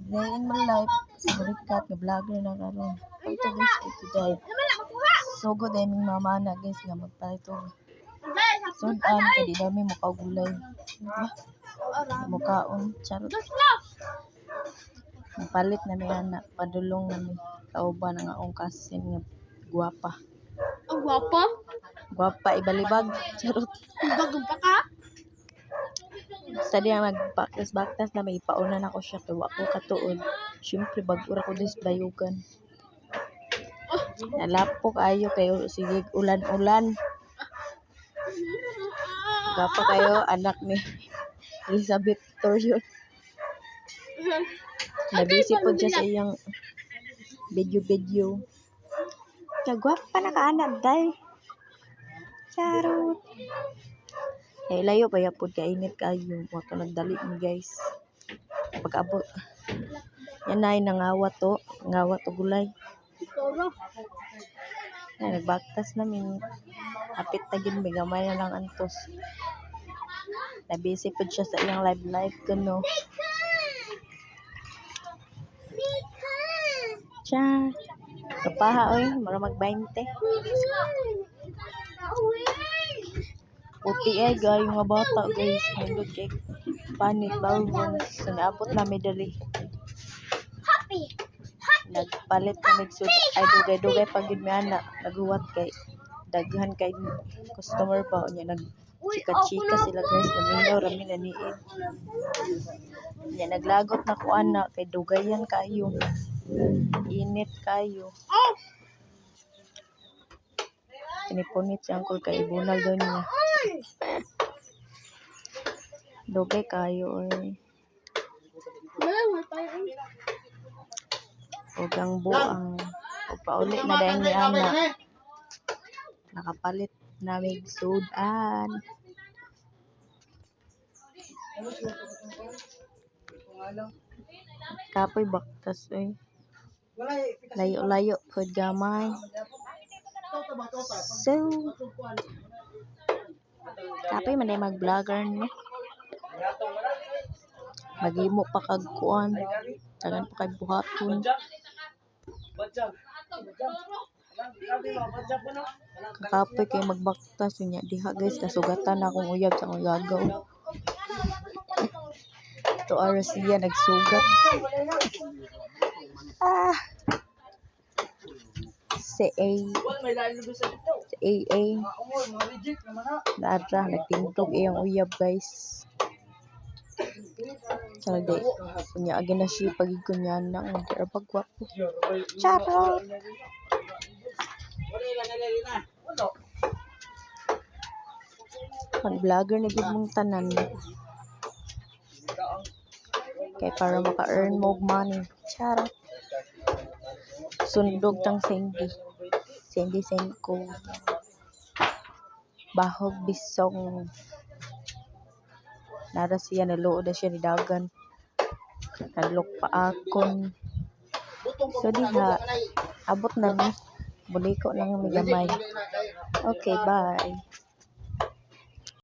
Day in my life, burikat nga vlogger na karon. Ito guys, today. So good ay ming mama na guys nga magpalit og sudan kay di dami mo kagulay. Diba? Mukaon charot. Palit na mi anak, padulong na mi kauban ang akong kasin nga guwapa. Ang gwapa? Guwapa ibalibag charot. Bagong pa ka? Sa diya magbakas-bakas na may ipaunan ako siya kay wa ko katuod. Syempre bag-ura ko dis bayugan. Nalapok ayo kayo sige ulan-ulan. Gapa kayo anak ni Elizabeth Torrio. Nabisi po siya sa iyang video. Kagwapa na kaanak day. Charot. Eh layo pa yapod kainit kayo. Wa ka nagdali ni guys. Pag-abot. Yan ay nangawat to gulay. Ay, nagbaktas namin. Apit na gin may gamay na lang antos. Nabisi po siya sa iyang live kuno. Cha. Kapaha oy, mara mag-20. Puti ay gayo nga bata guys. Nindot kay panit bawon. So naabot na mi dali. Nagpalit kami sud ay dugay-dugay pag gid mi ana. Naghuwat kay daghan kay customer pa nya nag chika-chika sila guys. Naminaw rami na niid. Nya naglagot na ko ana kay dugayan kayo. Init kayo. Tinipunit si Uncle kay ibunal doon niya. Dugay kayo oy. Huwag ang buang. Huwag pauli na dahil ni Ana. Nakapalit na may sudan. Kapoy baktas oy. Layo-layo pod gamay. So, kapoy man ay mag-vlogger ni. Maghimo pa kag kuan. Tagan pa kay buhaton. Kakapoy kay magbaktas niya diha guys kasugatan akong uyab sa akong gagaw. To Arsia nagsugat. Si AA Nadra nagtintog iyang uyab guys. Salde kunya agi na siya pagig kunya na nga pagwapo. Charot. Pag-vlogger na gid mong tanan. Kay para maka-earn mo money. Charot. Sundog tang Sandy Senko. Bahog bisong. Nara siya naluod na siya ni dagan. Nalok pa akon. So diha abot na mi. Buliko lang mi gamay. Okay, bye.